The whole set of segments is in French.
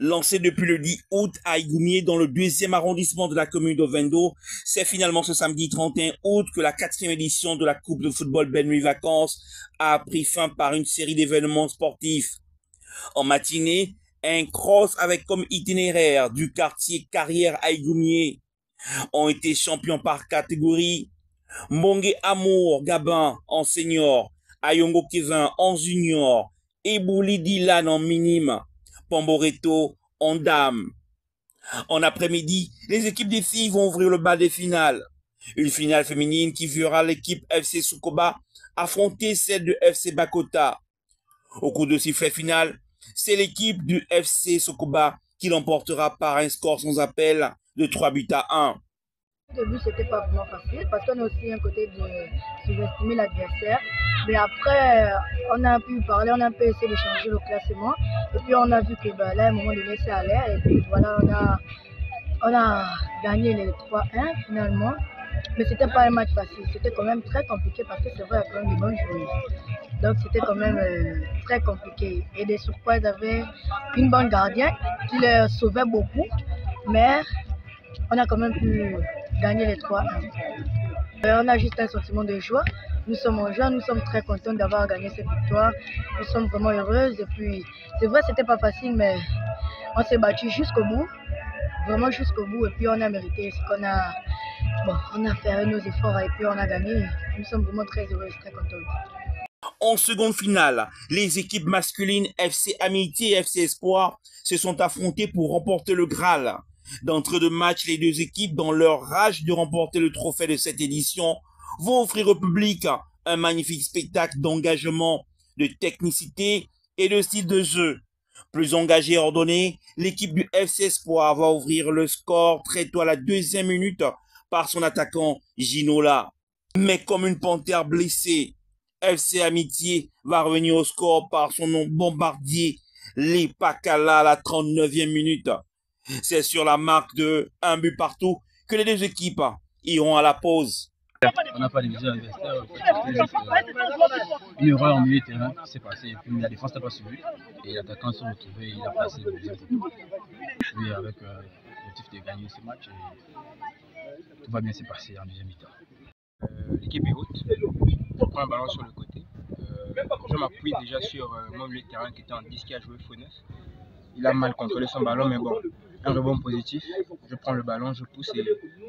Lancé depuis le 10 août à Igoumié dans le 2e arrondissement de la commune d'Ovendo, c'est finalement ce samedi 31 août que la 4e édition de la Coupe de football Belle Nuit Vacances a pris fin par une série d'événements sportifs. En matinée, un cross avec comme itinéraire du quartier Carrière à Igoumié ont été champions par catégorie. Mbongue Amour Gabin en senior, Ayongo Kevin en junior, Ebouli Dylan en minime, Pamboreto en dame. En après-midi, les équipes des filles vont ouvrir le bal des finales. Une finale féminine qui verra l'équipe FC Sukoba affronter celle de FC Bakota. Au cours de sifflet final, c'est l'équipe du FC Sukoba qui l'emportera par un score sans appel de 3-1. Au début, c'était pas vraiment facile parce qu'on a aussi un côté de sous-estimer l'adversaire. Mais après, on a pu parler, on a un peu essayé de changer le classement. Et puis, on a vu que là, à un moment donné, ça allait. Et puis, voilà, on a gagné les 3-1 finalement. Mais c'était pas un match facile. C'était quand même très compliqué parce que c'est vrai, il y a quand même des bonnes joueuses. Donc, c'était quand même très compliqué. Et des surpoids, ils avaient une bonne gardienne qui les sauvait beaucoup. Mais on a quand même pu gagner les 3-1. On a juste un sentiment de joie. Nous sommes en joie, nous sommes très contents d'avoir gagné cette victoire. Nous sommes vraiment heureuses. Et puis, c'est vrai, c'était pas facile, mais on s'est battu jusqu'au bout. Vraiment jusqu'au bout. Et puis, on a mérité ce qu'on a. Bon, on a fait nos efforts et puis on a gagné. Nous sommes vraiment très heureuses, très contentes. En seconde finale, les équipes masculines FC Amitié et FC Espoir se sont affrontées pour remporter le Graal. D'entre deux matchs, les deux équipes, dans leur rage de remporter le trophée de cette édition, vont offrir au public un magnifique spectacle d'engagement, de technicité et de style de jeu. Plus engagée et ordonnée, l'équipe du FC Espoir va ouvrir le score très tôt à la 2e minute par son attaquant Ginola. Mais comme une panthère blessée, FC Amitié va revenir au score par son nom bombardier, les Pakala à la 39e minute. C'est sur la marque de 1 but partout que les deux équipes iront à la pause. On n'a pas divisé l'adversaire. Une erreur en milieu de terrain qui s'est passée. Et puis la défense n'a pas suivi. Et l'attaquant s'est retrouvé, il a passé le deuxième poteau. Puis avec l'objectif de gagner ce match, tout va bien se passer en deuxième mi-temps. L'équipe est haute. Je prends un ballon sur le côté. Je m'appuie déjà sur mon milieu de terrain qui était en 10 qui a joué faux 9. Il a mal contrôlé son ballon, mais bon, un rebond positif. Je prends le ballon, je pousse et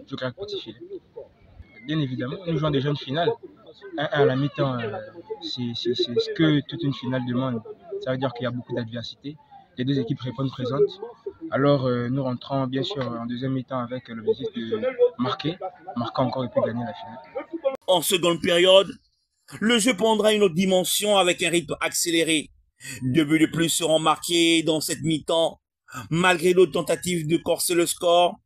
je craque petit filet. Bien évidemment, nous jouons déjà une finale. 1-1 à la mi-temps, c'est ce que toute une finale demande. Ça veut dire qu'il y a beaucoup d'adversité. Les deux équipes répondent présentes. Alors nous rentrons bien sûr en deuxième mi-temps avec l'objectif de marquer encore et puis gagner la finale. En seconde période, le jeu prendra une autre dimension avec un rythme accéléré. 2 buts de plus seront marqués dans cette mi-temps. Malgré d'autres tentatives de corser le score,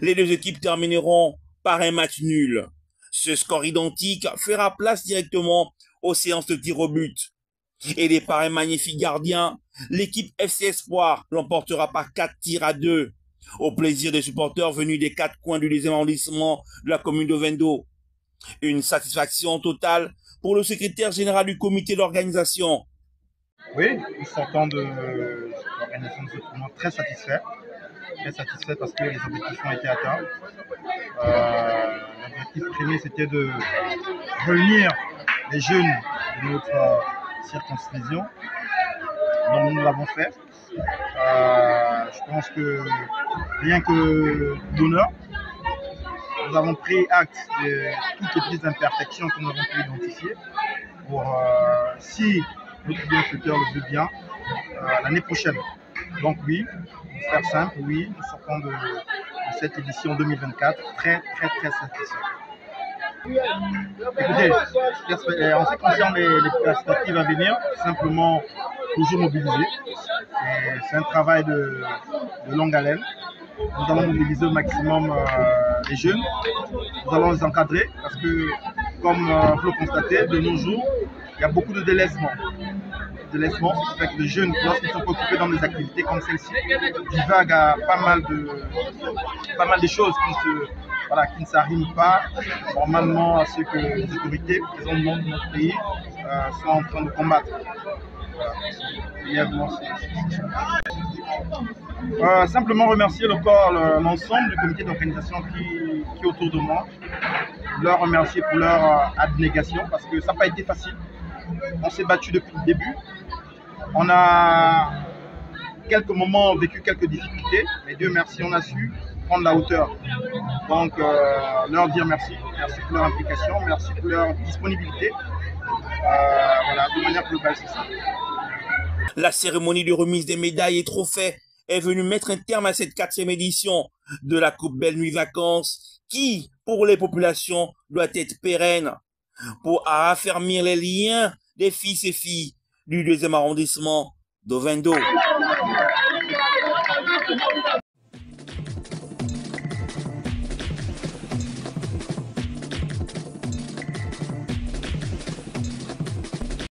les deux équipes termineront par un match nul. Ce score identique fera place directement aux séances de tir au but. Aidé par un magnifique gardien, l'équipe FC Espoir l'emportera par 4-2, au plaisir des supporters venus des 4 coins du 2e arrondissement de la commune d'Ovendo. Une satisfaction totale pour le secrétaire général du comité d'organisation. Oui, nous sortons de l'organisation de ce tournoi très satisfait parce que les objectifs ont été atteints. L'objectif premier, c'était de réunir les jeunes de notre circonscription. Donc nous l'avons fait. Je pense que rien que d'honneur, nous avons pris acte de toutes les petites imperfections que nous avons pu identifier pour si notre bienfaiteur le veut bien l'année prochaine. Donc oui, pour faire simple, oui, nous sortons de cette édition 2024 très satisfaits. Écoutez, en ce qui concerne les perspectives à venir, simplement toujours mobiliser. C'est un travail de longue haleine. Nous allons mobiliser au maximum les jeunes. Nous allons les encadrer parce que, comme vous le constatez, de nos jours, il y a beaucoup de délaissement. Ce qui fait que les jeunes, lorsqu'ils sont occupés dans des activités comme celle-ci, divaguent à pas mal de choses qui ne s'arriment pas normalement à ce que les autorités présentement de notre pays sont en train de combattre. Brièvement, c'est ça. Simplement remercier le corps, l'ensemble du comité d'organisation qui est autour de moi. Leur remercier pour leur abnégation parce que ça n'a pas été facile. On s'est battu depuis le début. On a quelques moments vécu quelques difficultés, mais Dieu merci, on a su prendre la hauteur. Donc leur dire merci. Merci pour leur implication, merci pour leur disponibilité. Voilà, de manière globale, c'est ça. La cérémonie de remise des médailles et trophées est venue mettre un terme à cette 4e édition de la Coupe Belle Nuit Vacances qui, pour les populations, doit être pérenne pour raffermir les liens des fils et filles du 2e arrondissement d'Ovendo.